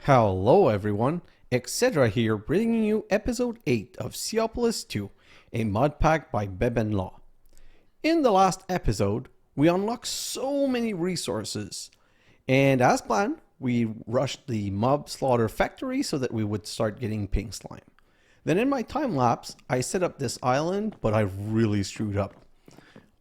Hello everyone, xHedra here bringing you episode 8 of Seaopolis 2, a Modpack by benbenlaw. In the last episode, we unlocked so many resources, and as planned, we rushed the Mob Slaugther Factory so that we would start getting pink slime. Then in my time lapse, I set up this island, but I really screwed up.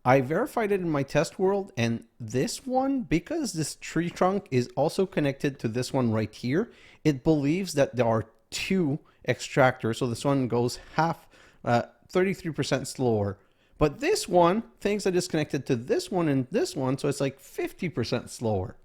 I verified it in my test world, and this one, because this tree trunk is also connected to this one right here, it believes that there are two extractors, so this one goes 33% slower. But this one thinks that it's connected to this one and this one, so it's like 50% slower.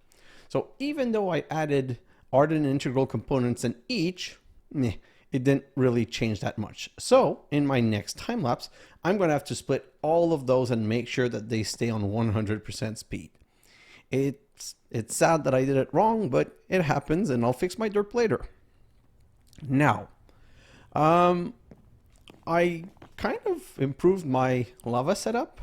So even though I added ardent integral components in each, it didn't really change that much. So in my next time lapse, I'm going to have to split all of those and make sure that they stay on 100% speed. It's sad that I did it wrong, but it happens, and I'll fix my derp later. Now, I kind of improved my lava setup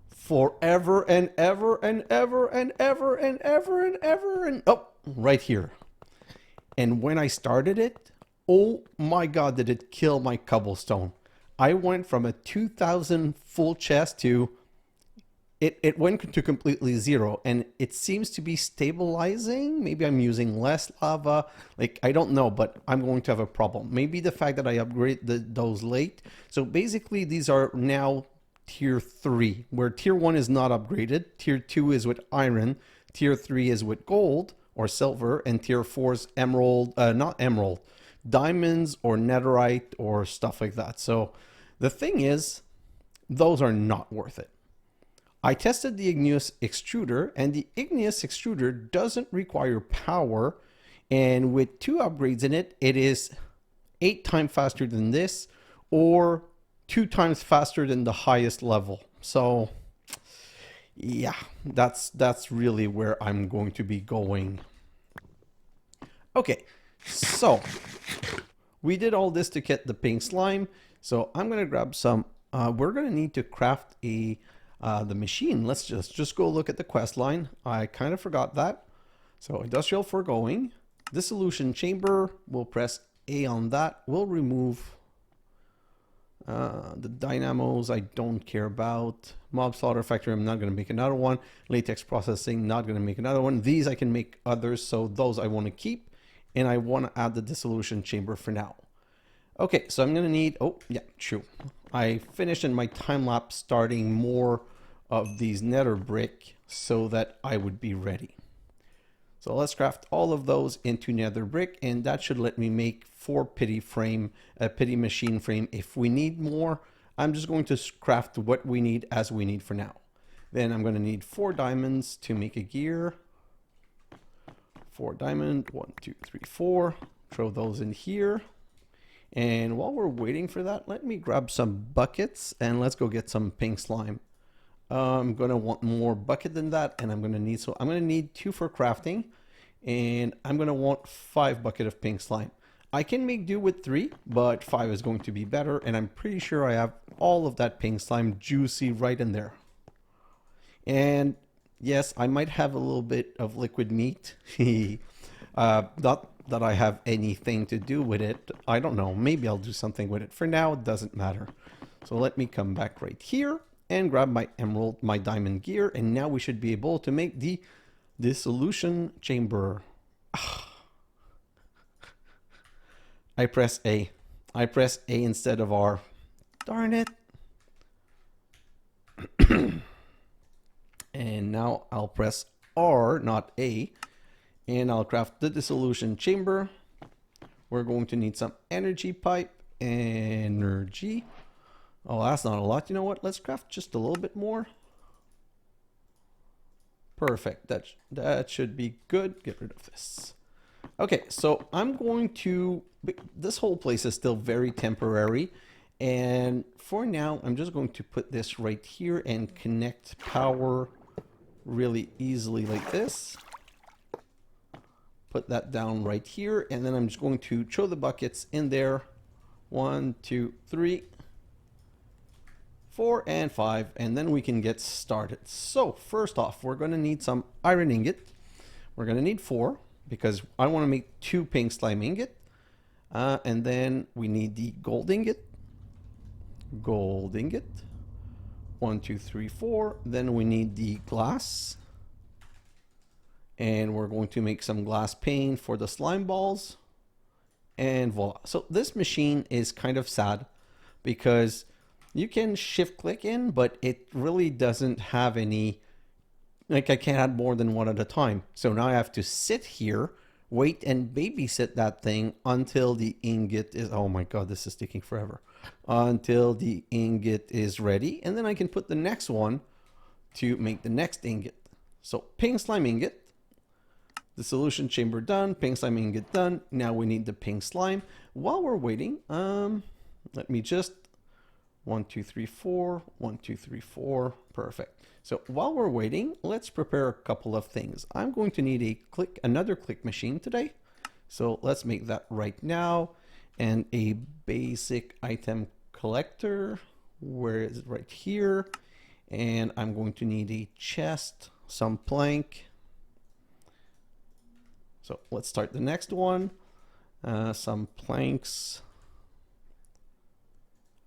forever and ever and ever and ever and ever and ever and oh, right here. And when I started it, oh my god, did it kill my cobblestone. I went from a 2,000 full chest to it went to completely zero, and it seems to be stabilizing. Maybe I'm using less lava, like I don't know, but I'm going to have a problem. Maybe the fact that I upgraded those late. So basically these are now tier 3, where tier 1 is not upgraded, tier 2 is with iron, tier 3 is with gold or silver, and tier 4 is emerald, not emerald, diamonds or netherite or stuff like that. So the thing is, those are not worth it. I tested the Igneous Extruder, and the Igneous Extruder doesn't require power, and with 2 upgrades in it, it is 8 times faster than this, or 2 times faster than the highest level. So yeah, that's really where I'm going to be going. Okay, so we did all this to get the pink slime, so I'm gonna grab some. We're gonna need to craft the machine. Let's just go look at the quest line. I kind of forgot that. So industrial foregoing, dissolution chamber. We'll press A on that. We'll remove the dynamos. I don't care about. Mob Slaugther Factory, I'm not going to make another one. Latex processing, not going to make another one. These I can make others, so those I want to keep. And I want to add the dissolution chamber for now. Okay, so I'm going to need, oh yeah, true. I finished in my time lapse starting more of these nether brick so that I would be ready. So let's craft all of those into nether brick, and that should let me make 4 pity machine frame. If we need more, I'm just going to craft what we need as we need for now. Then I'm going to need 4 diamonds to make a gear. 4 diamond, 1, 2, 3, 4. Throw those in here. And while we're waiting for that, let me grab some buckets and let's go get some pink slime. I'm gonna want more bucket than that, and I'm gonna need 2 for crafting, and I'm gonna want 5 bucket of pink slime. I can make do with 3, but 5 is going to be better, and I'm pretty sure I have all of that pink slime juicy right in there. And yes, I might have a little bit of liquid meat. Not that I have anything to do with it. I don't know. Maybe I'll do something with it. For now, it doesn't matter. So let me come back right here and grab my emerald, my diamond gear. And now we should be able to make the dissolution chamber. I press A. I press A instead of R. Darn it. And now I'll press R, not A. And I'll craft the dissolution chamber. We're going to need some energy pipe. Energy. Oh, that's not a lot. You know what? Let's craft just a little bit more. Perfect. That should be good. Get rid of this. Okay, so I'm going to... This whole place is still very temporary. And for now, I'm just going to put this right here and connect power really easily like this. Put that down right here, and then I'm just going to throw the buckets in there. 1, 2, 3, 4, and 5, and then we can get started. So first off, we're going to need some iron ingot. We're going to need 4. because I want to make 2 pink slime ingot. And then we need the gold ingot. Gold ingot. 1, 2, 3, 4. Then we need the glass. And we're going to make some glass pane for the slime balls. And voila. So this machine is kind of sad because you can shift click in, but it really doesn't have any, like I can't add more than one at a time. So now I have to sit here, wait and babysit that thing until the ingot is, oh my God, this is taking forever. Until the ingot is ready. And then I can put the next one to make the next ingot. So pink slime ingot. Dissolution chamber done, pink slime ingot done. Now we need the pink slime. While we're waiting, let me just 1, 2, 3, 4, 1, 2, 3, 4. Perfect. So while we're waiting, let's prepare a couple of things. I'm going to need another click machine today. So let's make that right now. And a basic item collector. Where is it? Right here. And I'm going to need a chest, some plank. So let's start the next one. Some planks.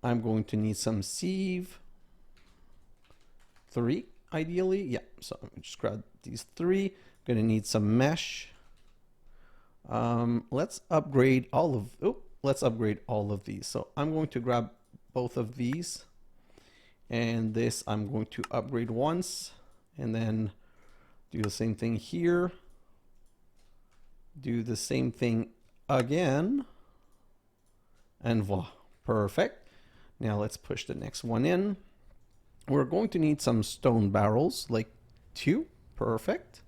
I'm going to need some sieve. 3, ideally. Yeah, so I'm just grab these 3. Gonna need some mesh. Let's upgrade all of these. So I'm going to grab both of these. And this I'm going to upgrade once. And then do the same thing here. Do the same thing again. And voila. Perfect. Now let's push the next one in. We're going to need some stone barrels, like 2. Perfect.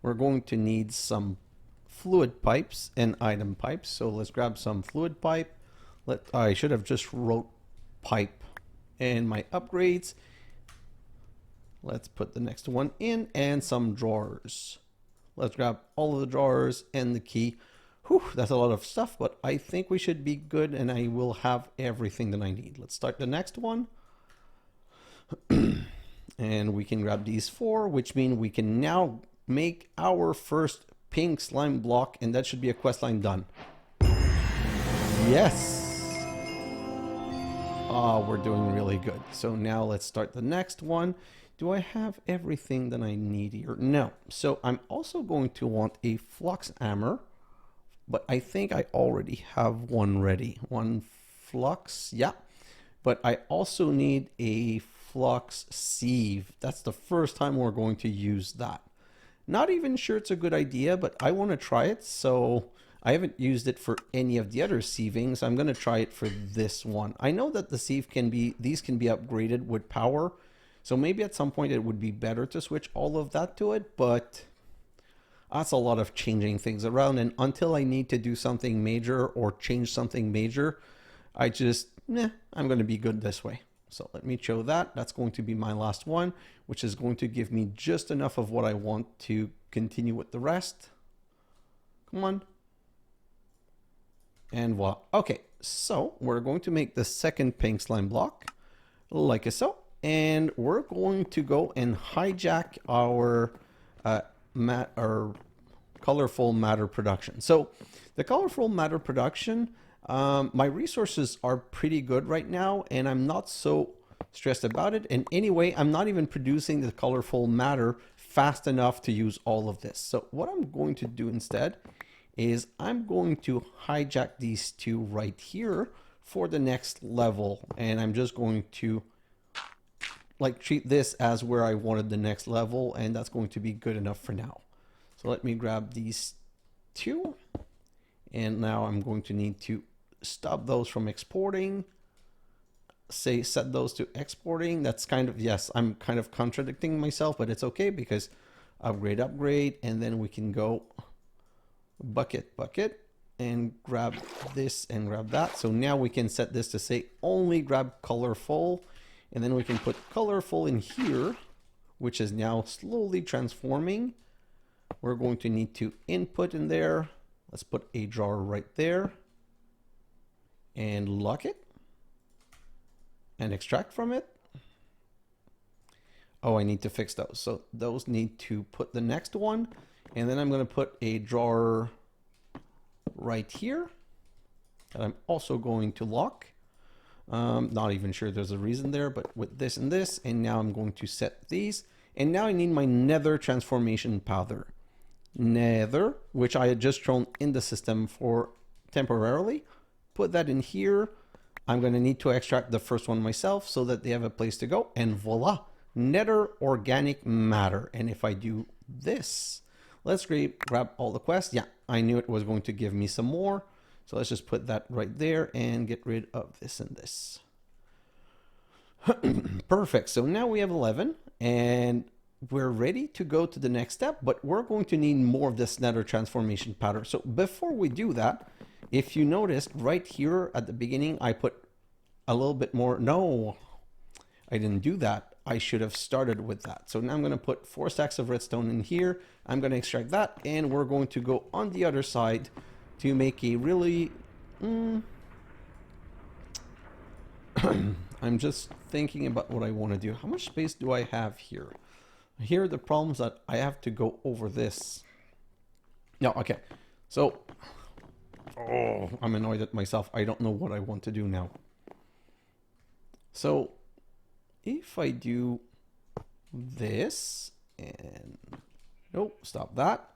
We're going to need some fluid pipes and item pipes. So let's grab some fluid pipe. I should have just wrote pipe and my upgrades. Let's put the next one in and some drawers. Let's grab all of the drawers and the key. Whew, that's a lot of stuff, but I think we should be good and I will have everything that I need. Let's start the next one. And we can grab these 4, which means we can now make our first pink slime block, and that should be a quest line done. Yes. Oh, we're doing really good. So now let's start the next one. Do I have everything that I need here? No. So I'm also going to want a flux hammer, but I think I already have one ready. One flux, yeah. But I also need a flux sieve. That's the first time we're going to use that. Not even sure it's a good idea, but I want to try it. So I haven't used it for any of the other sievings. I'm going to try it for this one. I know that the sieve these can be upgraded with power. So maybe at some point it would be better to switch all of that to it, but that's a lot of changing things around. And until I need to do something major or change something major, I'm going to be good this way. So let me show that. That's going to be my last one, which is going to give me just enough of what I want to continue with the rest. Come on. And voila. Okay, so we're going to make the second pink slime block, like so. And we're going to go and hijack our colorful matter production. So the colorful matter production, my resources are pretty good right now, and I'm not so stressed about it. And anyway, I'm not even producing the colorful matter fast enough to use all of this. So what I'm going to do instead is I'm going to hijack these 2 right here for the next level. And I'm just going to treat this as where I wanted the next level, and that's going to be good enough for now. So let me grab these 2, and now I'm going to need to stop those from exporting. Set those to exporting. That's kind of, yes, I'm kind of contradicting myself, but it's okay because upgrade, and then we can go bucket, and grab this and grab that. So now we can set this to say only grab colorful. And then we can put colorful in here, which is now slowly transforming. We're going to need to input in there. Let's put a drawer right there and lock it and extract from it. Oh, I need to fix those. So those need to put the next one And then I'm going to put a drawer right here that I'm also going to lock. Not even sure there's a reason there, but with this and this, and now I'm going to set these. And now I need my Nether transformation powder. Nether, which I had just thrown in the system for temporarily. Put that in here. I'm going to need to extract the first one myself so that they have a place to go. And voila, Nether organic matter. And if I do this, let's grab all the quests. Yeah, I knew it was going to give me some more. So let's just put that right there and get rid of this and this. Perfect. So now we have 11 and we're ready to go to the next step, but we're going to need more of this Nether transformation powder. So before we do that, if you noticed right here at the beginning, I put a little bit more. No, I didn't do that. I should have started with that. So now I'm going to put 4 stacks of redstone in here. I'm going to extract that and we're going to go on the other side to make a really I'm just thinking about what I want to do. How much space do I have here? Here are the problems that I have to go over this. No, okay. So, oh, I'm annoyed at myself. I don't know what I want to do now. So, if I do this and nope, stop that.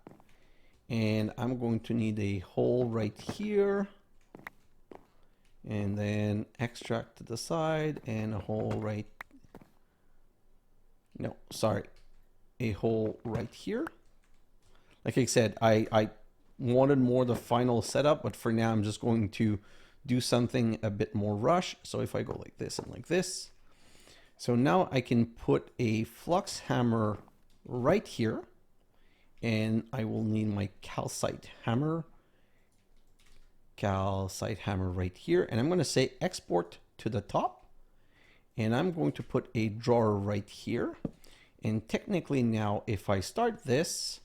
And I'm going to need a hole right here. And then extract to the side and a hole right. No, sorry. A hole right here. Like I said, I wanted more the final setup, but for now I'm just going to do something a bit more rush. So if I go like this and like this. So now I can put a flux hammer right here. And I will need my calcite hammer right here. And I'm going to say export to the top. And I'm going to put a drawer right here. And technically now, if I start this,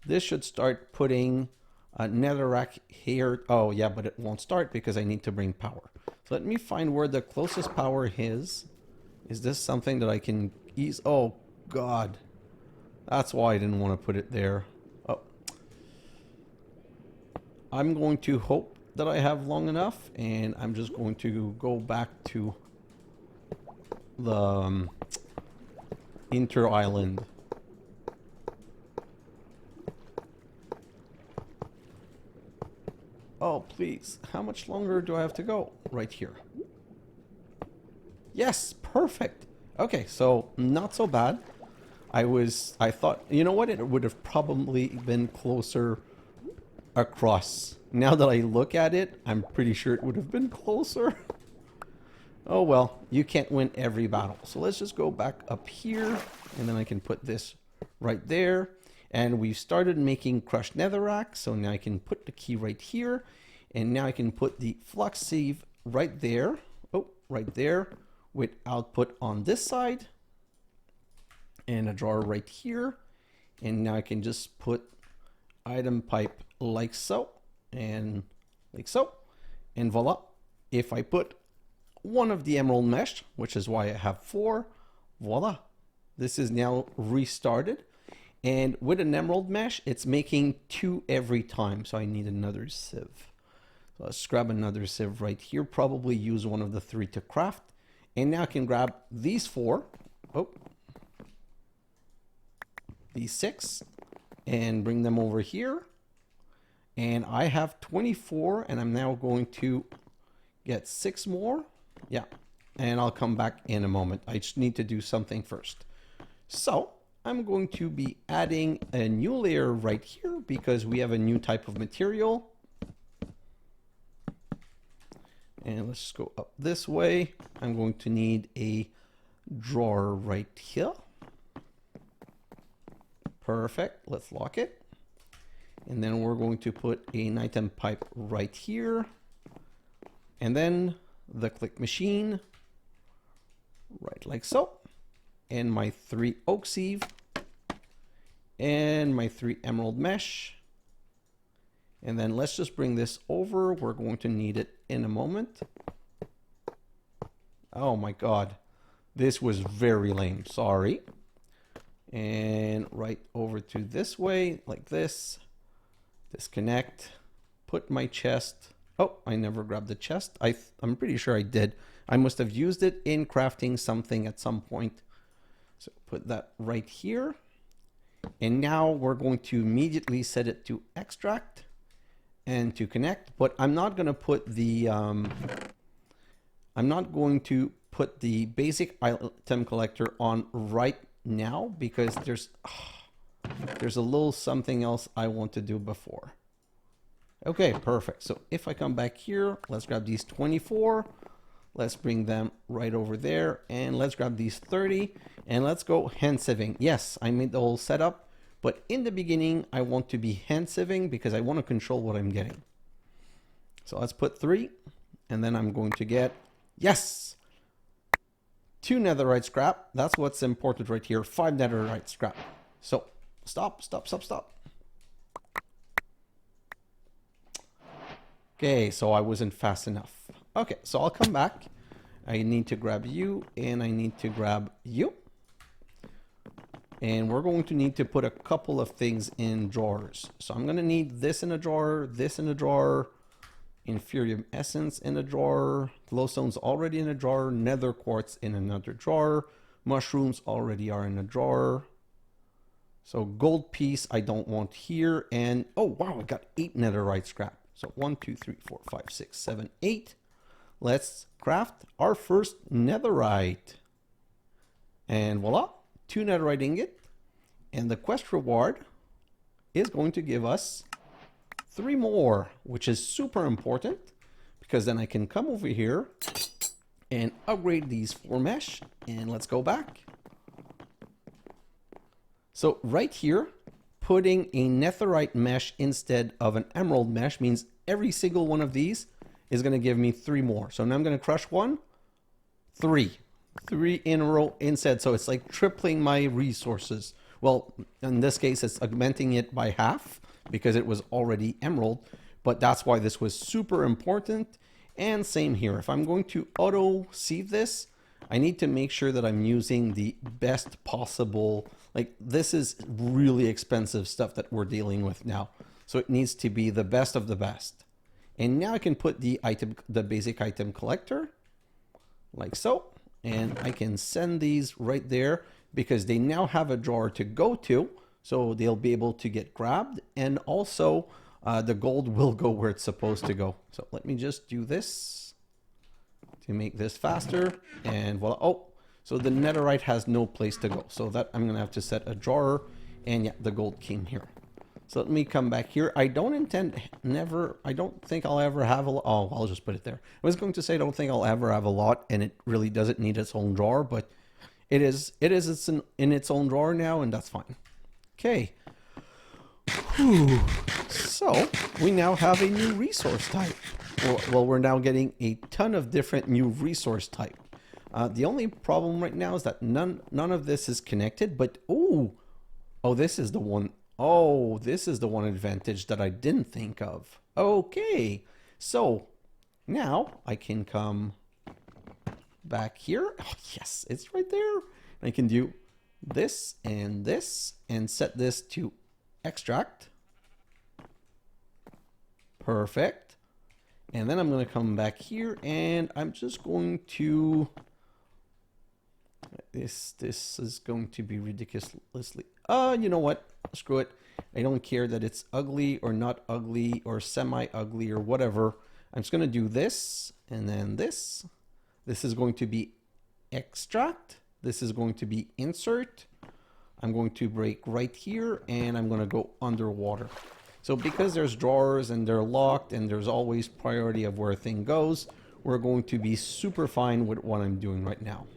this should start putting a netherrack here. Oh yeah, but it won't start because I need to bring power. So let me find where the closest power is. Is this something that I can ease? Oh God. That's why I didn't want to put it there. Oh. I'm going to hope that I have long enough, and I'm just going to go back to the inter-island. Oh, please. How much longer do I have to go? Right here. Yes, perfect. Okay, so not so bad. I thought, you know what? It would have probably been closer across. Now that I look at it, I'm pretty sure it would have been closer. Oh well, you can't win every battle. So let's just go back up here, and then I can put this right there. And we've started making crushed netherrack, so now I can put the key right here. And now I can put the flux sieve right there. Oh, right there, with output on this side. And a drawer right here. And now I can just put item pipe like so. And like so. And voila. If I put one of the emerald mesh, which is why I have 4, voila. This is now restarted. And with an emerald mesh, it's making 2 every time. So I need another sieve. So let's grab another sieve right here. Probably use one of the 3 to craft. And now I can grab these 4. Oh. These 6. And bring them over here. And I have 24. And I'm now going to get 6 more. Yeah. And I'll come back in a moment. I just need to do something first. So I'm going to be adding a new layer right here because we have a new type of material. And let's just go up this way. I'm going to need a drawer right here. Perfect. Let's lock it. And then we're going to put an item pipe right here. And then the click machine right like so. And my 3 oak sieve. And my 3 emerald mesh. And then let's just bring this over. We're going to need it in a moment. Oh my God. This was very lame. Sorry. And right over to this way, like this. Disconnect. Put my chest. Oh, I never grabbed the chest. I'm pretty sure I did. I must have used it in crafting something at some point. So put that right here. And now we're going to immediately set it to extract and to connect. But I'm not going to put the basic item collector on right now because there's a little something else I want to do before. Okay, perfect. So if I come back here, let's grab these 24. Let's bring them right over there. And let's grab these 30. And let's go hand sieving. Yes, I made the whole setup. But in the beginning, I want to be hand sieving because I want to control what I'm getting. So let's put 3. And then I'm going to get, yes, 2 netherite scrap. That's what's important right here. 5 netherite scrap. So stop. Okay, so I wasn't fast enough. Okay, so I'll come back. I need to grab you and I need to grab you. And we're going to need to put a couple of things in drawers. So I'm going to need this in a drawer, this in a drawer, Inferium Essence in a drawer, glowstone's already in a drawer, nether quartz in another drawer, mushrooms already are in a drawer. So gold piece I don't want here. And oh wow, I got 8 netherite scrap. So 1, 2, 3, 4, 5, 6, 7, 8. Let's craft our first netherite. And voila, 2 netherite ingot. And the quest reward is going to give us 3 more, which is super important because then I can come over here and upgrade these 4 mesh. And let's go back. So right here, putting a netherite mesh instead of an emerald mesh means every single one of these is going to give me 3 more. So now I'm going to crush 1, 3 in a row instead. So it's like tripling my resources. Well, in this case, it's augmenting it by half because it was already emerald, but that's why this was super important. And same here. If I'm going to auto sieve this, I need to make sure that I'm using the best possible. Like this is really expensive stuff that we're dealing with now. So it needs to be the best of the best. And now I can put the basic item collector like so. And I can send these right there because they now have a drawer to go to. So they'll be able to get grabbed. And also the gold will go where it's supposed to go. So let me just do this to make this faster. And voila. Oh, so the netherite has no place to go. So that I'm going to have to set a drawer. And yeah, the gold came here. So let me come back here. I don't think I'll ever have a lot. Oh, I'll just put it there. I was going to say, I don't think I'll ever have a lot, and it really doesn't need its own drawer, but it's in its own drawer now, and that's fine. Okay. Whew. So we now have a new resource type. Well, we're now getting a ton of different new resource type. The only problem right now is that none of this is connected, but oh, this is the one. Oh, this is the one advantage that I didn't think of. Okay, so now I can come back here. Oh, yes, it's right there. I can do this and set this to extract. Perfect. And then I'm going to come back here and I'm just going to... This is going to be ridiculously... you know what? Screw it. I don't care that it's ugly or not ugly or semi-ugly or whatever. I'm just going to do this and then this. This is going to be extract. This is going to be insert. I'm going to break right here and I'm going to go underwater. So because there's drawers and they're locked and there's always priority of where a thing goes, we're going to be super fine with what I'm doing right now.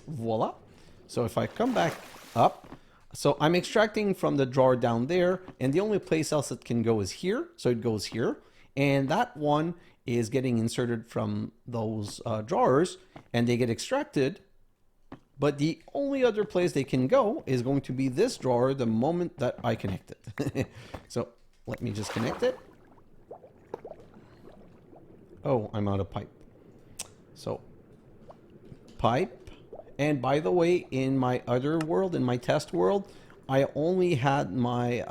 Voila. So if I come back up, so I'm extracting from the drawer down there, and the only place else it can go is here. So it goes here, and that one is getting inserted from those drawers, and they get extracted. But the only other place they can go is going to be this drawer the moment that I connect it. So let me just connect it. Oh, I'm out of pipe. So pipe. And by the way, in my other world, in my test world, I only had my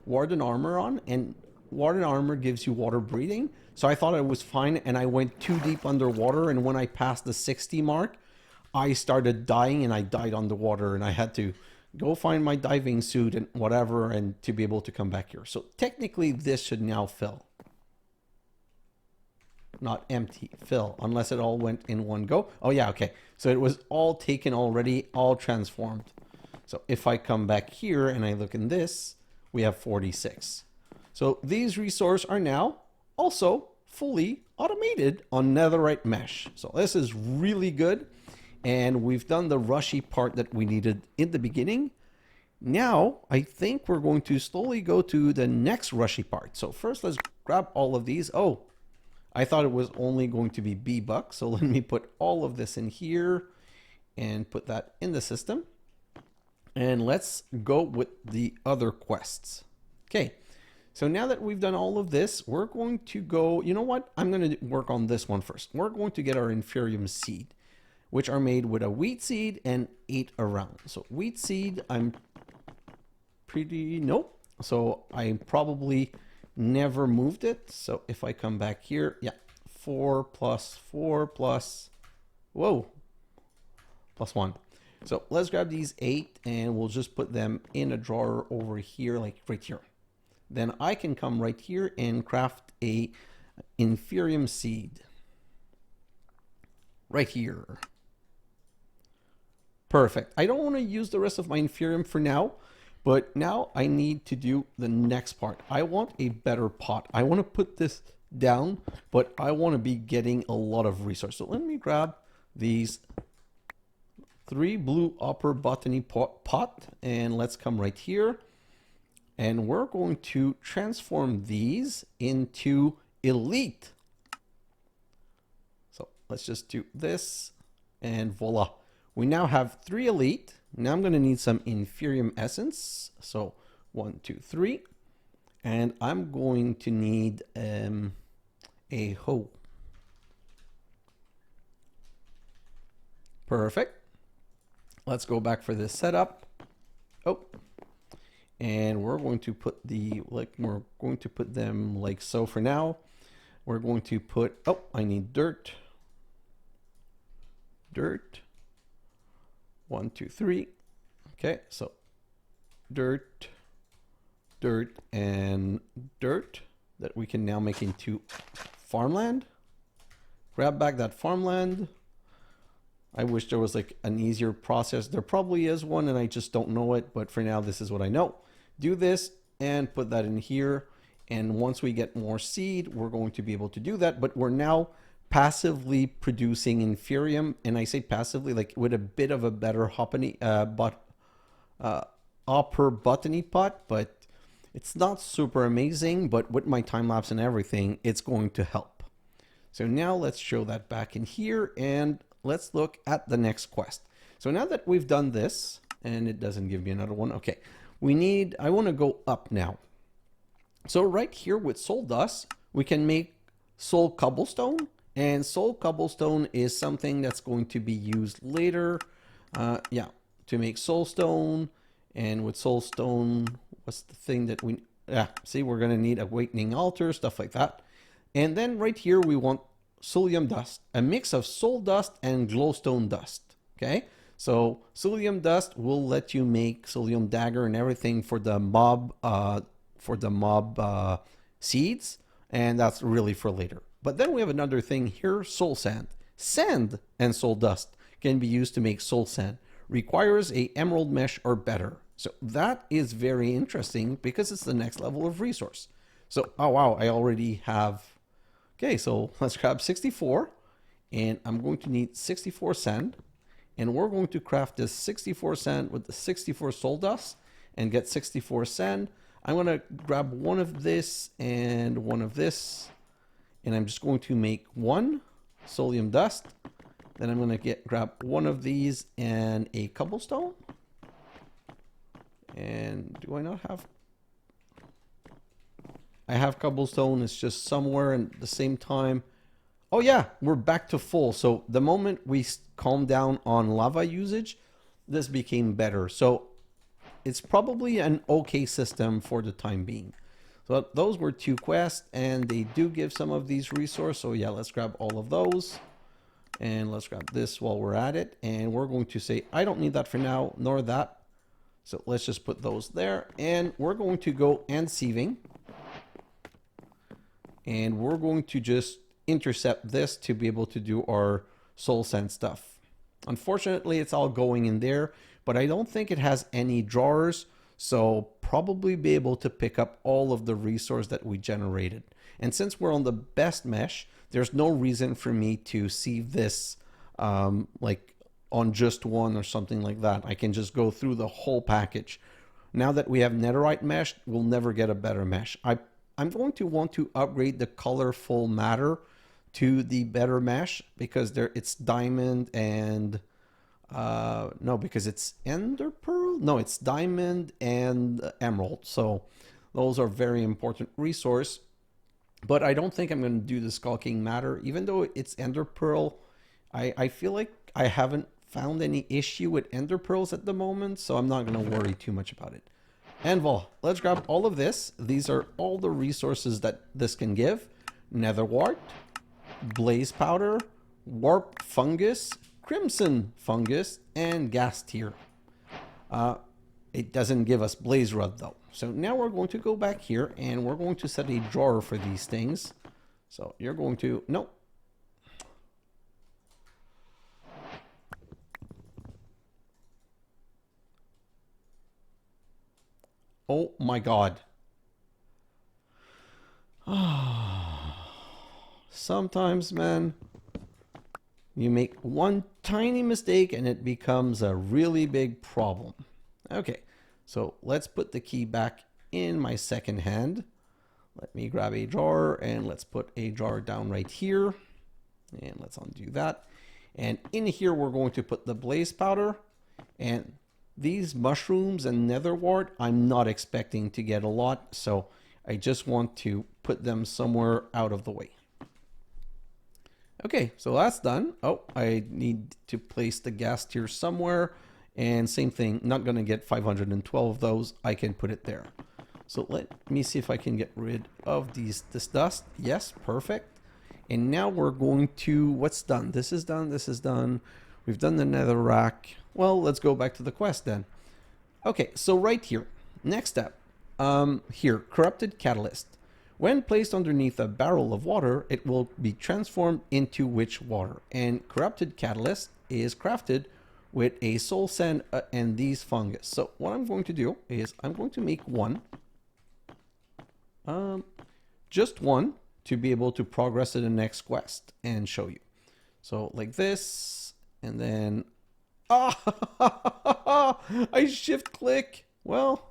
Warden armor on, and Warden armor gives you water breathing. So I thought it was fine, and I went too deep underwater, and when I passed the 60 mark, I started dying, and I died underwater, and I had to go find my diving suit and whatever, and to be able to come back here. So technically, this should now fill. Not empty, fill, unless it all went in one go. Oh yeah, okay. So it was all taken already, all transformed. So if I come back here and I look in this, we have 46. So these resources are now also fully automated on netherite mesh. So this is really good. And we've done the rushy part that we needed in the beginning. Now, I think we're going to slowly go to the next rushy part. So first, let's grab all of these. Oh, I thought it was only going to be B-Buck. So let me put all of this in here and put that in the system. And let's go with the other quests. Okay, so now that we've done all of this, we're going to go, you know what? I'm going to work on this one first. We're going to get our Inferium seed, which are made with a wheat seed and 8 around. So wheat seed, I'm pretty, nope. So I probably never moved it. So if I come back here, yeah, 4 plus 4 plus, whoa, plus 1. So let's grab these 8 and we'll just put them in a drawer over here, like right here. Then I can come right here and craft a Inferium seed. Right here. Perfect. I don't want to use the rest of my Inferium for now, but now I need to do the next part. I want a better pot. I want to put this down, but I want to be getting a lot of resources. So let me grab these 3 blue upper botany pot, and let's come right here. And we're going to transform these into elite. So let's just do this, and voila. We now have 3 elite. Now I'm going to need some Inferium essence. So 1, 2, 3. And I'm going to need a hoe. Perfect. Let's go back for this setup. Oh. And we're going to put we're going to put them like so for now. We're going to put, oh, I need dirt. Dirt. 1, 2, 3. Okay, so dirt, dirt, and dirt that we can now make into farmland. Grab back that farmland. I wish there was like an easier process. There probably is one and I just don't know it, but for now this is what I know. Do this and put that in here. And once we get more seed, we're going to be able to do that. But we're now passively producing Inferium, and I say passively like with a bit of a better upper botany pot, but it's not super amazing. But with my time lapse and everything, it's going to help. So now let's show that back in here, and let's look at the next quest. So now that we've done this, and it doesn't give me another one. Okay, I want to go up now. So right here with soul dust, we can make soul cobblestone. And soul cobblestone is something that's going to be used later. Yeah, to make soul stone. And with soul stone, what's the thing that we, yeah, see, we're going to need awakening altar, stuff like that. And then right here, we want Soulium dust, a mix of soul dust and glowstone dust. Okay, so Soulium dust will let you make Soulium dagger and everything for the mob, seeds. And that's really for later. But then we have another thing here, soul sand. Sand and soul dust can be used to make soul sand. Requires a emerald mesh or better. So that is very interesting because it's the next level of resource. So, oh wow, I already have, okay, so let's grab 64. And I'm going to need 64 sand. And we're going to craft this 64 sand with the 64 soul dust and get 64 sand. I'm going to grab one of this and one of this. And I'm just going to make 1 Soulium dust. Then I'm going to grab one of these and a cobblestone. And do I not have? I have cobblestone. It's just somewhere, and at the same time, Oh yeah, we're back to full. So the moment we calmed down on lava usage, this became better. So it's probably an okay system for the time being. So those were 2 quests, and they do give some of these resources. So yeah, let's grab all of those. And let's grab this while we're at it. And we're going to say, I don't need that for now, nor that. So let's just put those there. And we're going to go end sieving. And we're going to just intercept this to be able to do our soul sand stuff. Unfortunately, it's all going in there, but I don't think it has any drawers. So probably be able to pick up all of the resource that we generated. And since we're on the best mesh, there's no reason for me to sieve this like on just one or something like that. I can just go through the whole package. Now that we have netherite mesh, we'll never get a better mesh. I'm going to want to upgrade the colorful matter to the better mesh because it's diamond and no, because it's ender pearl. No, it's diamond and emerald. So those are very important resource. But I don't think I'm going to do the skulking matter, even though it's ender pearl. I feel like I haven't found any issue with ender pearls at the moment, so I'm not going to worry too much about it. Anvil, let's grab all of this. These are all the resources that this can give. Nether wart, blaze powder, warp fungus, crimson fungus, and gas tier. It doesn't give us blaze rod though. So now we're going to go back here and we're going to set a drawer for these things. So you're going to, nope. Oh my God. Sometimes, man, you make one tiny mistake and it becomes a really big problem. Okay, so let's put the key back in my second hand. Let me grab a jar and let's put a jar down right here. And let's undo that. And in here, we're going to put the blaze powder. And these mushrooms and nether wart, I'm not expecting to get a lot. So I just want to put them somewhere out of the way. Okay, so that's done. Oh, I need to place the gas tier somewhere. And same thing, not going to get 512 of those. I can put it there. So let me see if I can get rid of this dust. Yes, perfect. And now we're going to, what's done? This is done, this is done. We've done the nether rack. Well, let's go back to the quest then. Okay, so right here, next step. Here, corrupted catalyst. When placed underneath a barrel of water, it will be transformed into witch water. And corrupted catalyst is crafted with a soul sand and these fungus. So what I'm going to do is I'm going to make one. Just one to be able to progress to the next quest and show you. So like this, and then, I shift click. Well.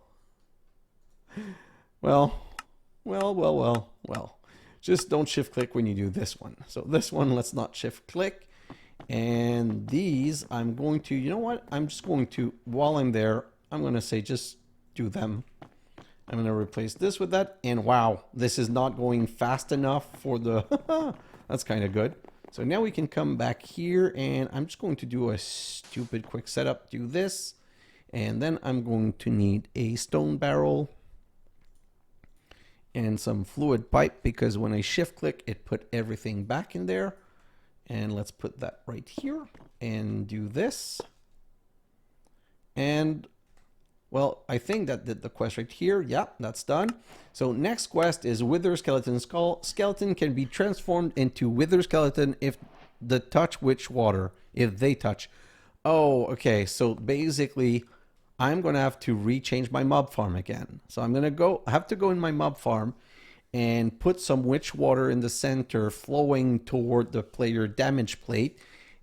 Just don't shift click when you do this one. So this one, let's not shift click. And these, I'm going to, you know what? I'm just going to, while I'm there, I'm going to say, just do them. I'm going to replace this with that. And wow, this is not going fast enough for the, that's kind of good. So now we can come back here and I'm just going to do a stupid quick setup, do this. And then I'm going to need a stone barrel and some fluid pipe because when I shift click, it put everything back in there. And let's put that right here and do this. And well, I think that did the quest right here. Yeah, that's done. So next quest is Wither Skeleton Skull. Skeleton can be transformed into Wither Skeleton if the touch witch water, if they touch. Oh, okay. So basically, I'm going to have to rechange my mob farm again. So I'm going to have to go in my mob farm and put some witch water in the center flowing toward the player damage plate.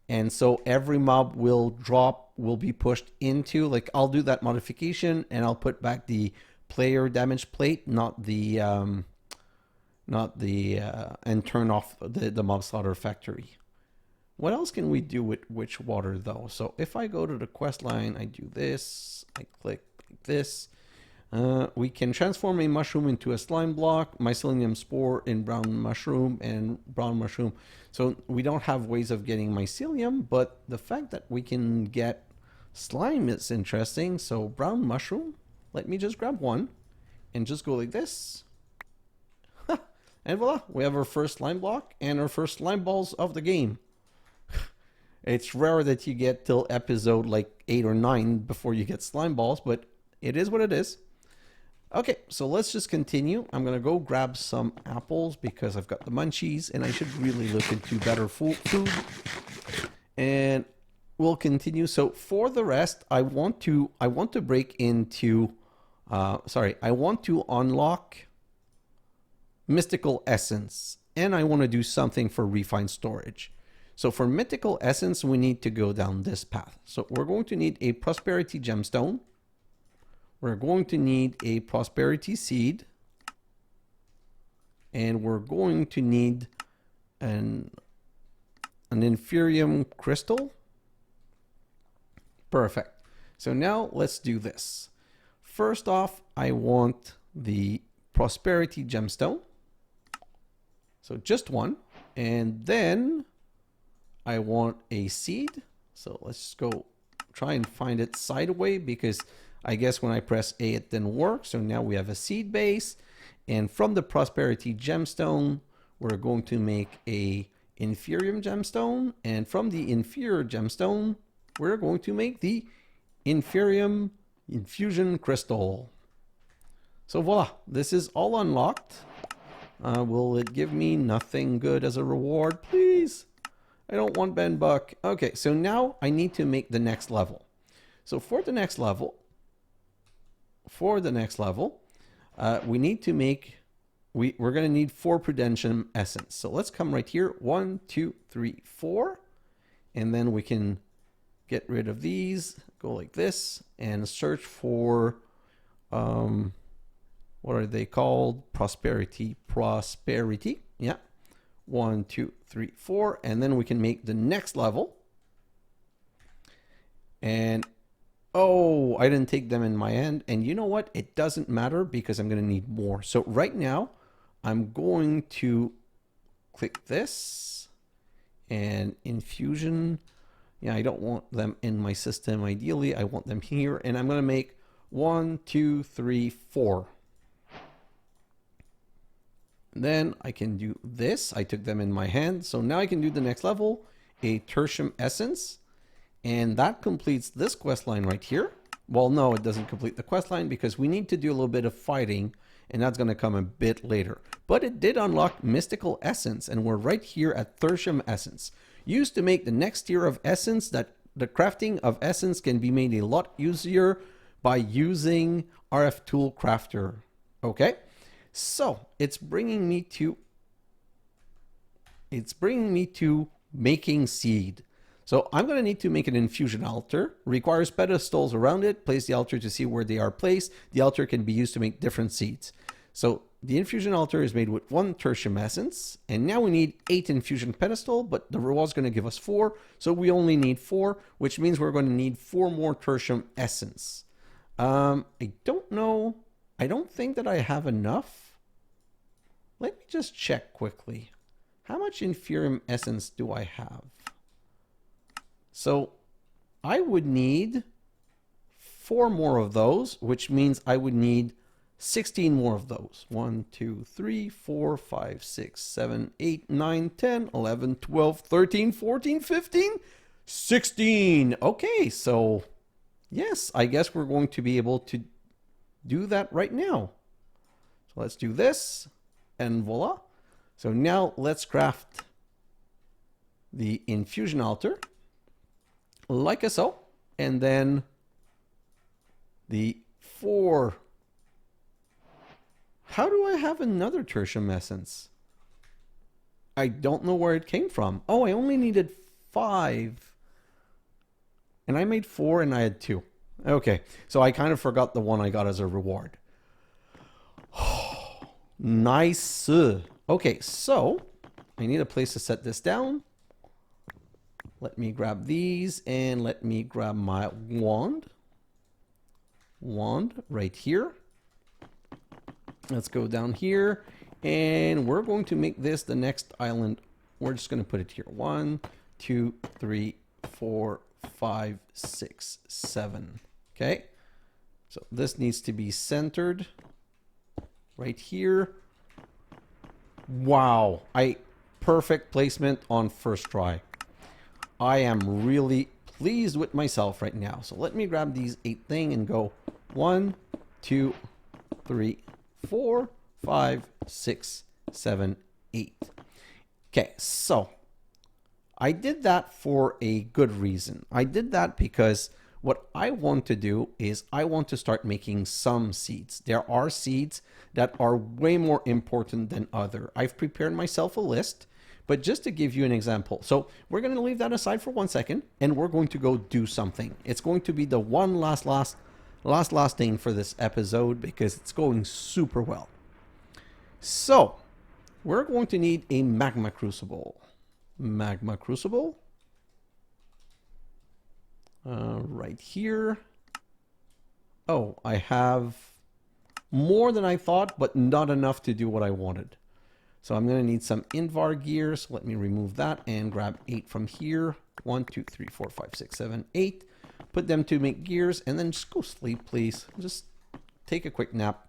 And so every mob will be pushed into, like I'll do that modification and I'll put back the player damage plate, not the, and turn off the Mob Slaugther Factory. What else can we do with witch water though? So if I go to the quest line, I do this, I click like this. We can transform a mushroom into a slime block, mycelium spore in brown mushroom, and brown mushroom. So we don't have ways of getting mycelium, but the fact that we can get slime is interesting. So brown mushroom, let me just grab one and just go like this. And voila, we have our first slime block and our first slime balls of the game. It's rare that you get till episode like 8 or 9 before you get slime balls, but it is what it is. Okay, so let's just continue. I'm going to go grab some apples because I've got the munchies and I should really look into better food. And we'll continue. So for the rest, I want to break into, I want to unlock Mystical Essence, and I want to do something for refined storage. So for Mythical Essence, we need to go down this path. So we're going to need a Prosperity Gemstone. We're going to need a Prosperity Seed. And we're going to need an Inferium Crystal. Perfect. So now let's do this. First off, I want the Prosperity Gemstone. So just one. And then I want a seed. So let's just go try and find it sideways because I guess when I press A, it didn't work. So now we have a seed base. And from the Prosperity Gemstone, we're going to make a Inferium Gemstone. And from the Inferior Gemstone, we're going to make the Inferium Infusion Crystal. So voila, this is all unlocked. Will it give me nothing good as a reward? Please. I don't want Ben Buck. Okay, so now I need to make the next level. So for the next level, we need to make, we're going to need 4 Prudentium Essence. So let's come right here. 1, 2, 3, 4. And then we can get rid of these, go like this, and search for, what are they called? Prosperity. Yeah. 1, 2, 3, 4. And then we can make the next level. And, oh, I didn't take them in my hand. And you know what? It doesn't matter because I'm going to need more. So right now, I'm going to click this and infusion. Yeah, I don't want them in my system. Ideally, I want them here. And I'm going to make 1, 2, 3, 4. Then I can do this. I took them in my hand. So now I can do the next level, a Tertium Essence. And that completes this quest line right here. Well, no, it doesn't complete the quest line because we need to do a little bit of fighting. And that's going to come a bit later. But it did unlock Mystical Essence. And we're right here at Tertium Essence. Used to make the next tier of Essence, that the crafting of Essence can be made a lot easier by using RF Tool Crafter. Okay. So it's bringing me to making seed. So I'm going to need to make an infusion altar. Requires pedestals around it. Place the altar to see where they are placed. The altar can be used to make different seeds. So the infusion altar is made with 1 Tertium Essence. And now we need 8 infusion pedestal, but the reward is going to give us 4. So we only need 4, which means we're going to need 4 more Tertium Essence. I don't know. I don't think that I have enough. Let me just check quickly. How much Inferium Essence do I have? So I would need 4 more of those, which means I would need 16 more of those. 1, 2, 3, 4, 5, 6, 7, 8, 9, 10, 11, 12, 13, 14, 15, 16. Okay, so yes, I guess we're going to be able to do that right now. So let's do this. And voila. So now let's craft the infusion altar like so. And then the 4. How do I have another Tertium Essence? I don't know where it came from. Oh, I only needed 5. And I made 4 and I had 2. Okay. So I kind of forgot the one I got as a reward. Nice. Okay, so I need a place to set this down. Let me grab these and let me grab my wand. Wand right here. Let's go down here, and we're going to make this the next island. We're just going to put it here. 1, 2, 3, 4, 5, 6, 7. Okay. So this needs to be centered right here. Wow. Perfect placement on first try. I am really pleased with myself right now. So let me grab these 8 thing and go 1, 2, 3, 4, 5, 6, 7, 8. Okay, so I did that for a good reason. I did that because what I want to do is I want to start making some seeds. There are seeds that are way more important than other. I've prepared myself a list, but just to give you an example. So we're going to leave that aside for 1 second, and we're going to go do something. It's going to be the one last thing for this episode because it's going super well. So we're going to need a magma crucible. Magma crucible. Right here. Oh, I have more than I thought, but not enough to do what I wanted. So I'm going to need some Invar gear. So let me remove that and grab 8 from here. 1, 2, 3, 4, 5, 6, 7, 8. Put them to make gears and then just go sleep, please. Just take a quick nap.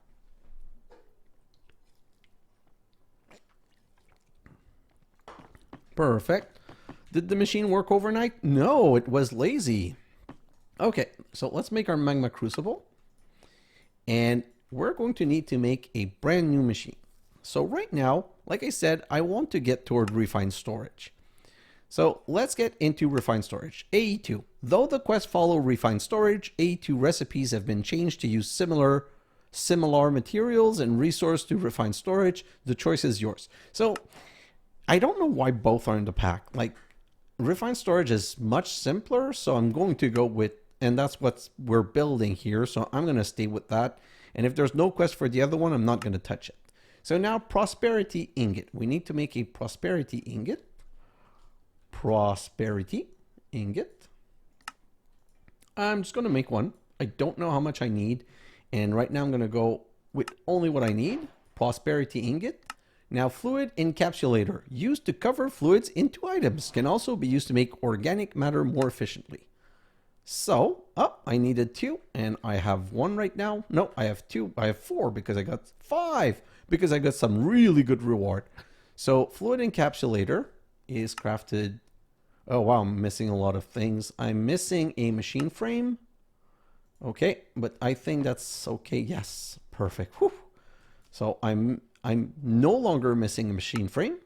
Perfect. Did the machine work overnight? No, it was lazy. Okay, so let's make our magma crucible. And we're going to need to make a brand new machine. So right now, like I said, I want to get toward refined storage. So let's get into refined storage. AE2. Though the quests follow refined storage, AE2 recipes have been changed to use similar materials and resource to refined storage. The choice is yours. So I don't know why both are in the pack. Like, refined storage is much simpler, so I'm going to go with, and that's what we're building here, so I'm going to stay with that. And if there's no quest for the other one, I'm not going to touch it. So now prosperity ingot. We need to make a prosperity ingot. Prosperity ingot. I'm just going to make one. I don't know how much I need. And right now I'm going to go with only what I need. Prosperity ingot. Now fluid encapsulator. Used to cover fluids into items. Can also be used to make organic matter more efficiently. So, I needed 2 and I have 1 right now. No, I have 2. I have 4 because I got 5 because I got some really good reward. So fluid encapsulator is crafted. Oh wow, I'm missing a lot of things. I'm missing a machine frame. Okay, but I think that's okay. Yes, perfect. Whew. So I'm no longer missing a machine frame.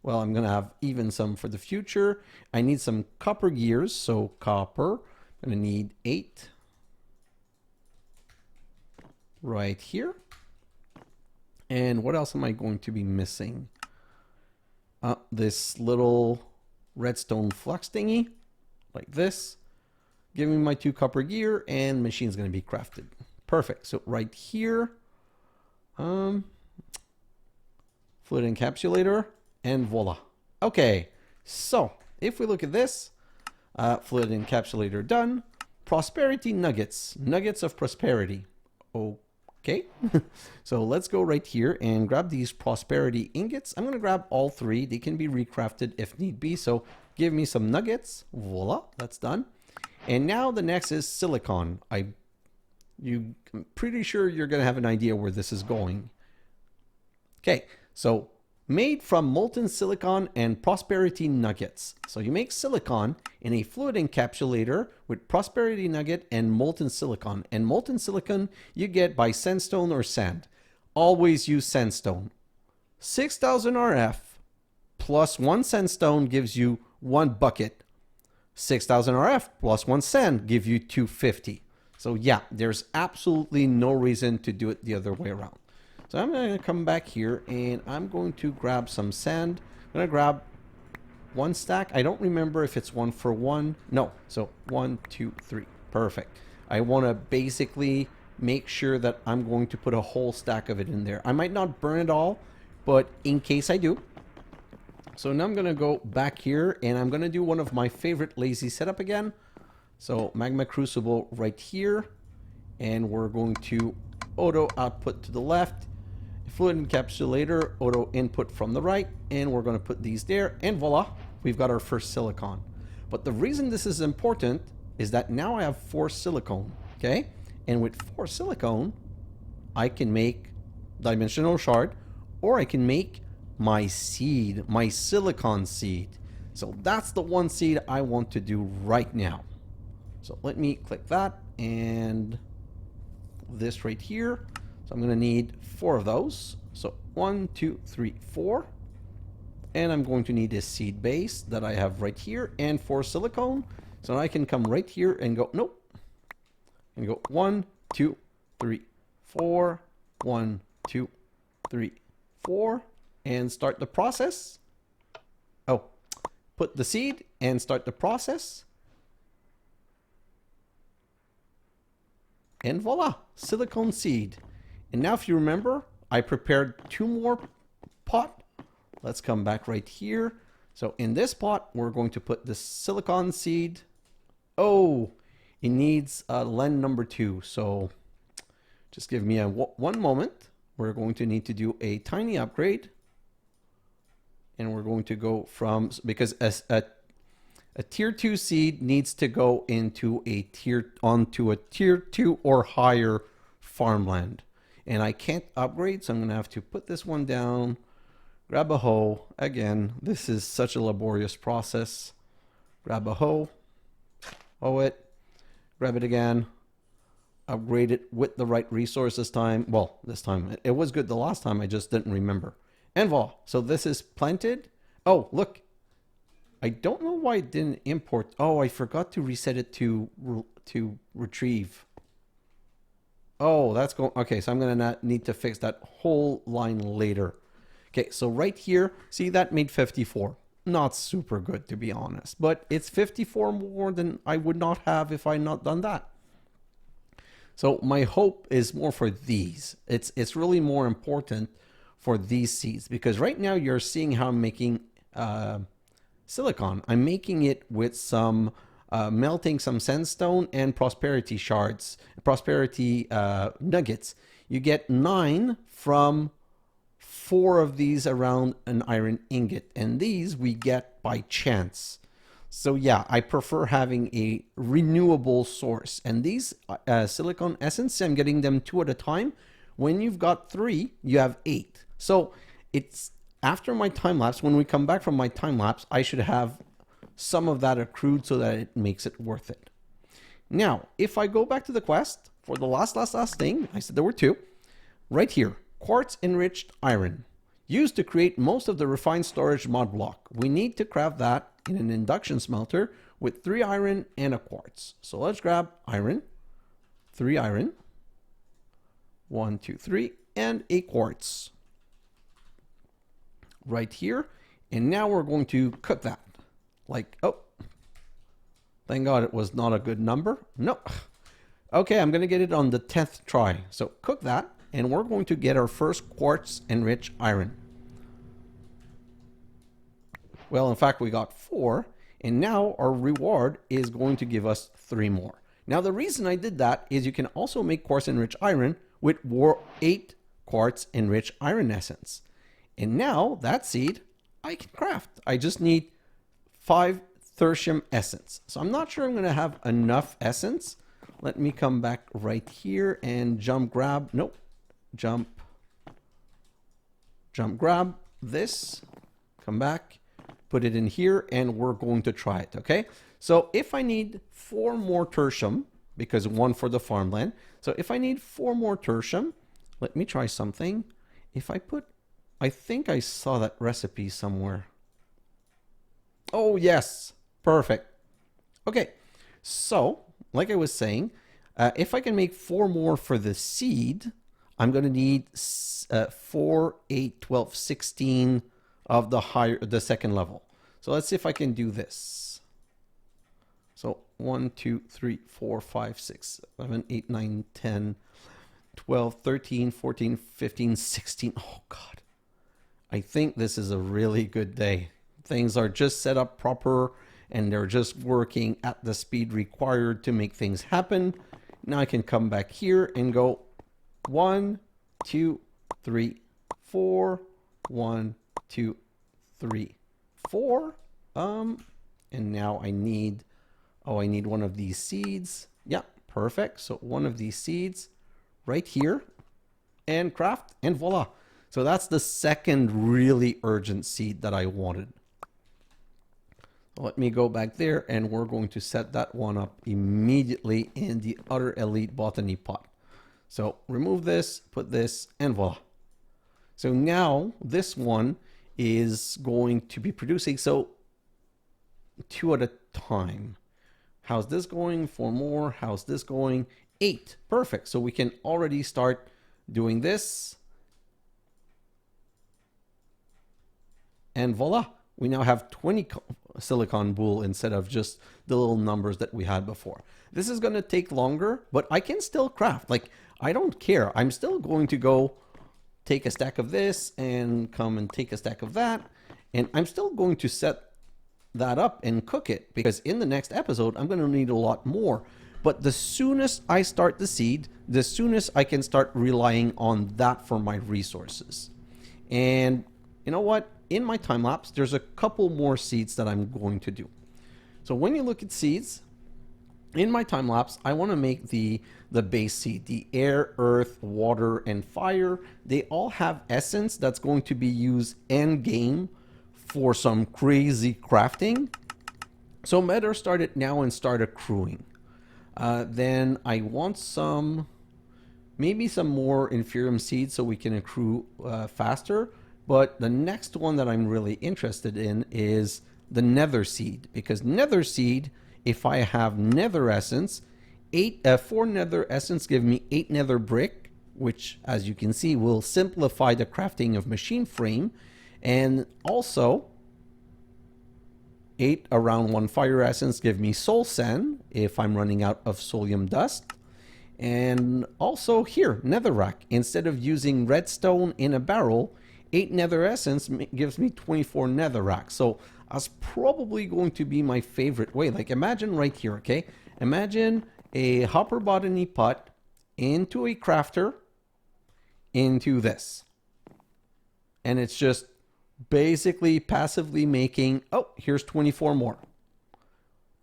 Well, I'm going to have even some for the future. I need some copper gears. So copper, I'm going to need 8 right here. And what else am I going to be missing? This little redstone flux thingy, like this. Give me my 2 copper gear and machine's going to be crafted. Perfect. So right here, fluid encapsulator. And voila. Okay, so if we look at this, fluid encapsulator done. Prosperity nuggets. Nuggets of prosperity. Okay, so let's go right here and grab these prosperity ingots. I'm going to grab all 3. They can be recrafted if need be. So give me some nuggets. Voila, that's done. And now the next is silicon. I'm pretty sure you're going to have an idea where this is going. Okay, so made from molten silicon and prosperity nuggets. So you make silicon in a fluid encapsulator with prosperity nugget and molten silicon. And molten silicon you get by sandstone or sand. Always use sandstone. 6,000 RF plus 1 sandstone gives you 1 bucket. 6,000 RF plus 1 sand give you 250. So yeah, there's absolutely no reason to do it the other way around. So I'm going to come back here and I'm going to grab some sand. I'm going to grab 1 stack. I don't remember if it's 1 for 1. No. So 1, 2, 3. Perfect. I want to basically make sure that I'm going to put a whole stack of it in there. I might not burn it all, but in case I do. So now I'm going to go back here and I'm going to do one of my favorite lazy setup again. So magma crucible right here. And we're going to auto output to the left, fluid encapsulator, auto input from the right, and we're going to put these there, and voila, we've got our first silicon. But the reason this is important is that now I have 4 silicone, okay? And with 4 silicone, I can make dimensional shard, or I can make my seed, my silicon seed. So that's the one seed I want to do right now. So let me click that and this right here. So I'm going to need 4 of those. So 1, 2, 3, 4. And I'm going to need a seed base that I have right here and 4 silicone. So I can come right here and go, nope. And go 1, 2, 3, 4. 1, 2, 3, 4. And start the process. Oh, put the seed and start the process. And voila, silicone seed. And now if you remember, I prepared 2 more pot. Let's come back right here. So in this pot, we're going to put the silicon seed. Oh, it needs len number 2. So just give me one moment. We're going to need to do a tiny upgrade. And we're going to go from, because a tier 2 seed needs to go into onto a tier 2 or higher farmland. And I can't upgrade, so I'm going to have to put this one down, grab a hoe. Again, this is such a laborious process. Grab a hoe, hoe it, grab it again, upgrade it with the right resource this time. Well, this time, it was good the last time, I just didn't remember. And voila, so this is planted. Oh, look. I don't know why it didn't import. Oh, I forgot to reset it to retrieve. Oh, that's going. Okay, so I'm going to need to fix that whole line later. Okay, so right here, see that made 54. Not super good, to be honest. But it's 54 more than I would not have if I had not done that. So my hope is more for these. It's really more important for these seeds, because right now you're seeing how I'm making silicon. I'm making it with some melting some sandstone and prosperity shards, prosperity nuggets. You get 9 from 4 of these around an iron ingot, and these we get by chance. So yeah, I prefer having a renewable source. And these silicon essence, I'm getting them 2 at a time. When you've got 3, you have 8. So it's after my time lapse. When we come back from my time lapse, I should have some of that accrued so that it makes it worth it. Now, if I go back to the quest for the last thing, I said there were 2. Right here, quartz enriched iron. Used to create most of the refined storage mod block. We need to craft that in an induction smelter with 3 iron and a quartz. So let's grab iron, 3 iron, 1, 2, 3, and a quartz. Right here. And now we're going to cook that. Like, oh, thank God it was not a good number. No. Okay, I'm going to get it on the 10th try. So cook that, and we're going to get our first quartz enriched iron. Well, in fact, we got 4, and now our reward is going to give us 3 more. Now, the reason I did that is you can also make quartz enriched iron with 8 quartz enriched iron essence. And now that seed I can craft. I just need 5 tertium essence. So I'm not sure I'm going to have enough essence. Let me come back right here and jump grab. Nope. Jump grab this. Come back. Put it in here and we're going to try it. Okay. So if I need 4 more tertium, because 1 for the farmland. So if I need 4 more tertium, let me try something. If I put, I think I saw that recipe somewhere. Oh, yes. Perfect. Okay. So, like I was saying, if I can make 4 more for the seed, I'm going to need 4, 8, 12, 16 of the second level. So let's see if I can do this. So 1, 2, 3, 4, 5, 6, 7, 8, 9, 10, 12, 13, 14, 15, 16. Oh, God. I think this is a really good day. Things are just set up proper and they're just working at the speed required to make things happen. Now I can come back here and go 1, 2, 3, 4. 1, 2, 3, 4. And now I need, I need one of these seeds. Yeah, perfect. So one of these seeds right here, and craft, and voila. So that's the second really urgent seed that I wanted. Let me go back there, and we're going to set that one up immediately in the other elite botany pot. So remove this, put this, and voila. So now this one is going to be producing, so 2 at a time. How's this going? 4 more. How's this going? 8. Perfect. So we can already start doing this. And voila. We now have 20 silicon wool instead of just the little numbers that we had before. This is going to take longer, but I can still craft. Like, I don't care. I'm still going to go take a stack of this and come and take a stack of that. And I'm still going to set that up and cook it, because in the next episode, I'm going to need a lot more. But the soonest I start the seed, the soonest I can start relying on that for my resources. And you know what? In my time lapse, there's a couple more seeds that I'm going to do. So when you look at seeds, in my time lapse, I want to make the base seed, the air, earth, water, and fire. They all have essence that's going to be used end game for some crazy crafting. So better start it now and start accruing. Then I want some, maybe some more inferium seeds so we can accrue faster. But the next one that I'm really interested in is the nether seed, because nether seed, if I have nether essence, 4 nether essence give me 8 nether brick, which as you can see will simplify the crafting of machine frame. And also 8 around 1 fire essence give me soul sand if I'm running out of solium dust. And also here, netherrack, instead of using redstone in a barrel, 8 nether essence gives me 24 netherrack. So that's probably going to be my favorite way. Like, imagine right here, okay? Imagine a hopper botany pot into a crafter into this. And it's just basically passively making, oh, here's 24 more.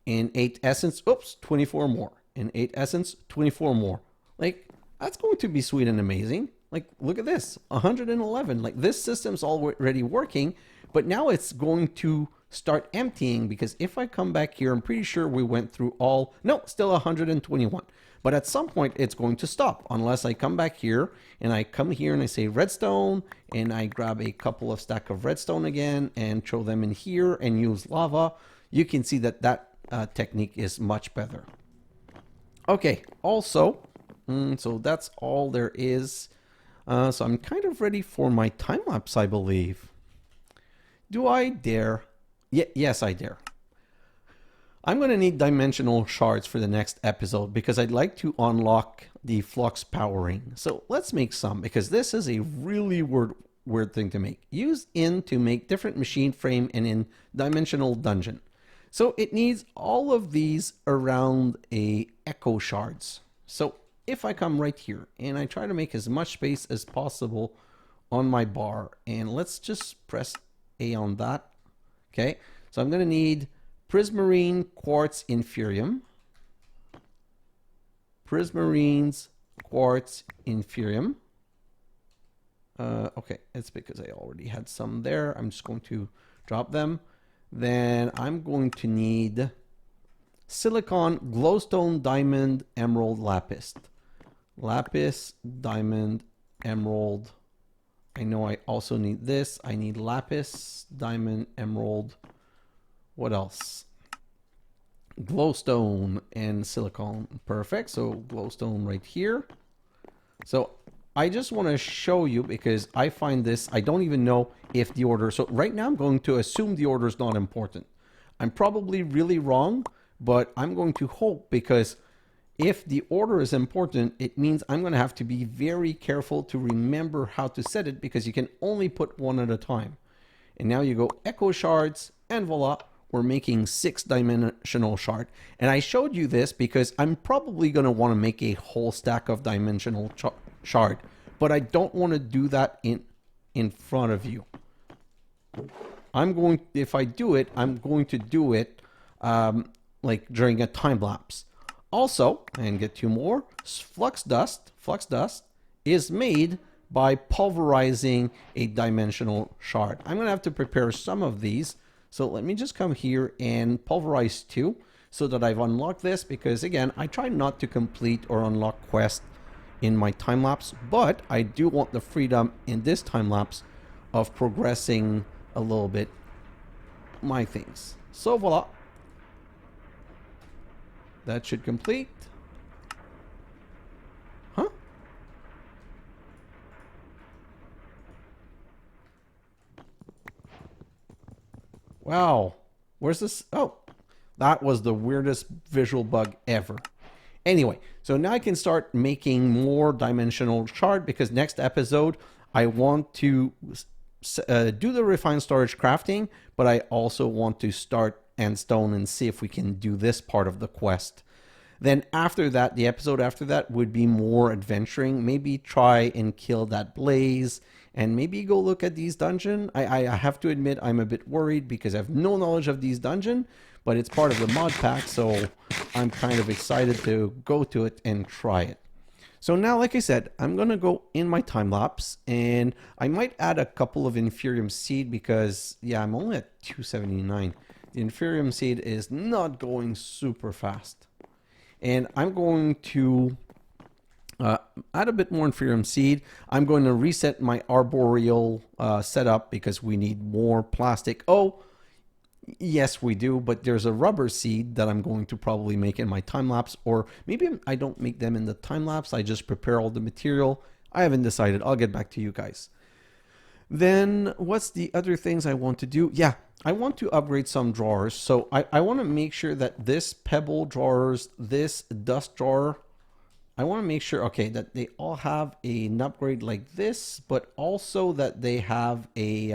In 8 essence, oops, 24 more. In 8 essence, 24 more. Like, that's going to be sweet and amazing. Like, look at this, 111. Like, this system's already working, but now it's going to start emptying, because if I come back here, I'm pretty sure we went through all, no, still 121. But at some point, it's going to stop unless I come back here and I come here and I say redstone, and I grab a couple of stack of redstone again and throw them in here and use lava. You can see that that technique is much better. Okay, also, so that's all there is. So I'm kind of ready for my time lapse, I believe. Do I dare? Yes, I dare. I'm going to need dimensional shards for the next episode because I'd like to unlock the flux powering. So let's make some, because this is a really weird thing to make. Use in to make different machine frame and in dimensional dungeon. So it needs all of these around a echo shards. So if I come right here and I try to make as much space as possible on my bar, and let's just press A on that. Okay, so I'm going to need prismarine, quartz, inferium. Prismarines, quartz, inferium. Okay, it's because I already had some there. I'm just going to drop them. Then I'm going to need silicon, glowstone, diamond, emerald, lapis. Lapis, diamond, emerald. I know I also need this. I need lapis, diamond, emerald. What else? Glowstone and silicon. Perfect. So glowstone right here. So I just want to show you, because I find this, I don't even know if the order, so right now I'm going to assume the order is not important. I'm probably really wrong, but I'm going to hope, because if the order is important, it means I'm going to have to be very careful to remember how to set it, because you can only put one at a time. And now you go echo shards, and voila, we're making 6-dimensional shard. And I showed you this because I'm probably going to want to make a whole stack of dimensional shard, but I don't want to do that in front of you. If I do it, I'm going to do it like during a time lapse. Also, and get 2 more, flux dust is made by pulverizing a dimensional shard. I'm going to have to prepare some of these. So let me just come here and pulverize 2 so that I've unlocked this, because again, I try not to complete or unlock quests in my time lapse, but I do want the freedom in this time lapse of progressing a little bit my things. So voila. That should complete. Huh? Wow. Where's this? Oh, that was the weirdest visual bug ever. Anyway, so now I can start making more dimensional shard, because next episode I want to do the refined storage crafting, but I also want to start endstone and see if we can do this part of the quest. Then after that, the episode after that would be more adventuring. Maybe try and kill that blaze and maybe go look at these dungeons. I have to admit I'm a bit worried because I have no knowledge of these dungeons, but it's part of the mod pack, so I'm kind of excited to go to it and try it. So now, like I said, I'm going to go in my time lapse, and I might add a couple of inferium seed because, yeah, I'm only at 279. The inferium seed is not going super fast. And I'm going to add a bit more inferium seed. I'm going to reset my arboreal setup because we need more plastic. Oh, yes, we do, but there's a rubber seed that I'm going to probably make in my time lapse, or maybe I don't make them in the time lapse. I just prepare all the material. I haven't decided. I'll get back to you guys. Then what's the other things I want to do? Yeah, I want to upgrade some drawers. So I want to make sure that this pebble drawers, this dust drawer, I want to make sure, okay, that they all have an upgrade like this, but also that they have a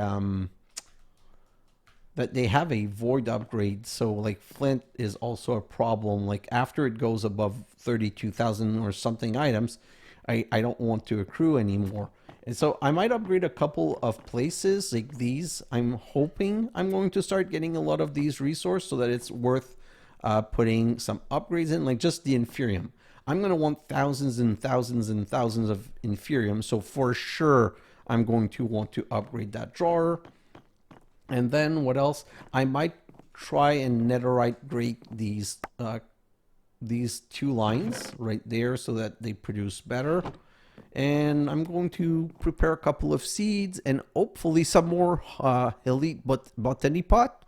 void upgrade. So like flint is also a problem. Like after it goes above 32,000 or something items, I don't want to accrue anymore. And so I might upgrade a couple of places like these. I'm hoping I'm going to start getting a lot of these resources so that it's worth putting some upgrades in, like just the inferium. I'm going to want thousands and thousands and thousands of inferium. So for sure, I'm going to want to upgrade that drawer. And then what else? I might try and netherite grate these 2 lines right there so that they produce better. And I'm going to prepare a couple of seeds and hopefully some more elite botany pot.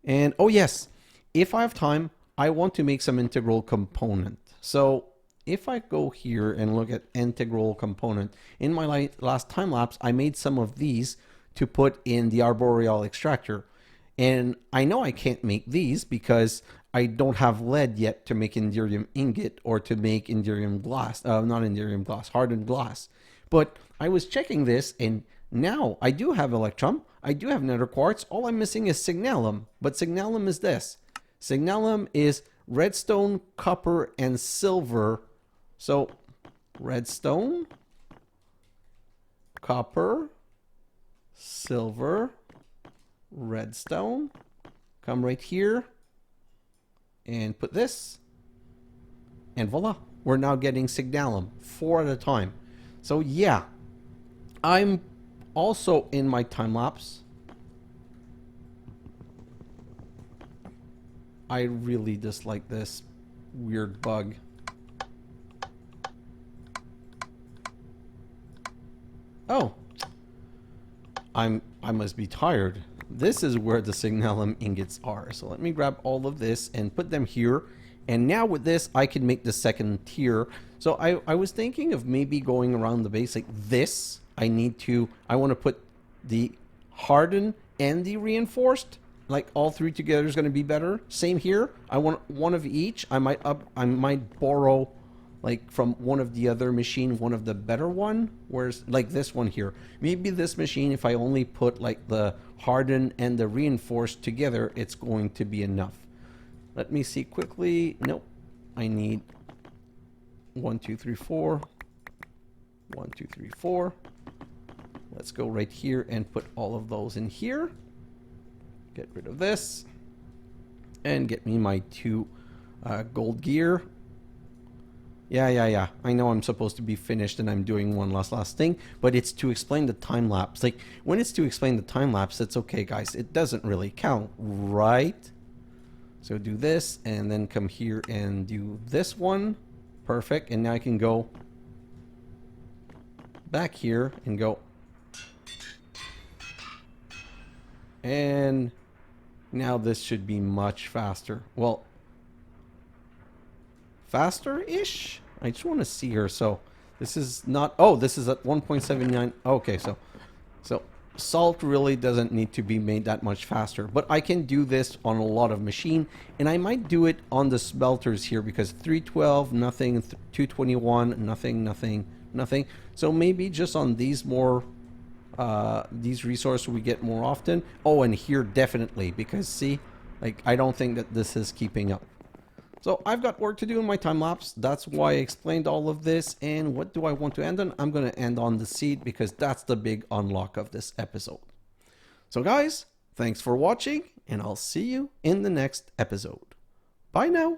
And oh yes, if I have time, I want to make some integral component. So if I go here and look at integral component, in my last time lapse, I made some of these to put in the Arboreal Extractor. And I know I can't make these because I don't have lead yet to make Inderium ingot or to make Inderium glass, not Inderium glass, hardened glass. But I was checking this and now I do have electrum, I do have nether quartz, all I'm missing is signalum. But signalum is this. Signalum is redstone, copper, and silver. So redstone, copper, silver, redstone, come right here and put this, and voila, we're now getting signalum 4 at a time. So yeah, I'm also in my time lapse. I really dislike this weird bug. Oh, I must be tired. This is where the signalum ingots are. So let me grab all of this and put them here. And now with this, I can make the second tier. So I was thinking of maybe going around the base like this. I want to put the hardened and the reinforced. Like all 3 together is going to be better. Same here. I want one of each. I might borrow like from one of the other machine, one of the better one, whereas like this one here. Maybe this machine, if I only put like the hardened and the reinforced together, it's going to be enough. Let me see quickly. Nope. I need 1, 2, 3, 4. 1, 2, 3, 4. Let's go right here and put all of those in here. Get rid of this. And get me my 2 gold gear. Yeah. I know I'm supposed to be finished and I'm doing one last thing, but it's to explain the time lapse. Like, when it's to explain the time lapse, it's okay, guys. It doesn't really count, right? So do this and then come here and do this one. Perfect. And now I can go back here and go. And now this should be much faster. Well, faster-ish? I just want to see her. So this is not... Oh, this is at 1.79. Okay, so salt really doesn't need to be made that much faster. But I can do this on a lot of machine. And I might do it on the smelters here because 312, nothing. 221, nothing. So maybe just on these more... these resources we get more often. Oh, and here definitely, because see, like I don't think that this is keeping up. So I've got work to do in my time lapse. That's why I explained all of this. And what do I want to end on? I'm going to end on the seed because that's the big unlock of this episode. So guys, thanks for watching and I'll see you in the next episode. Bye now.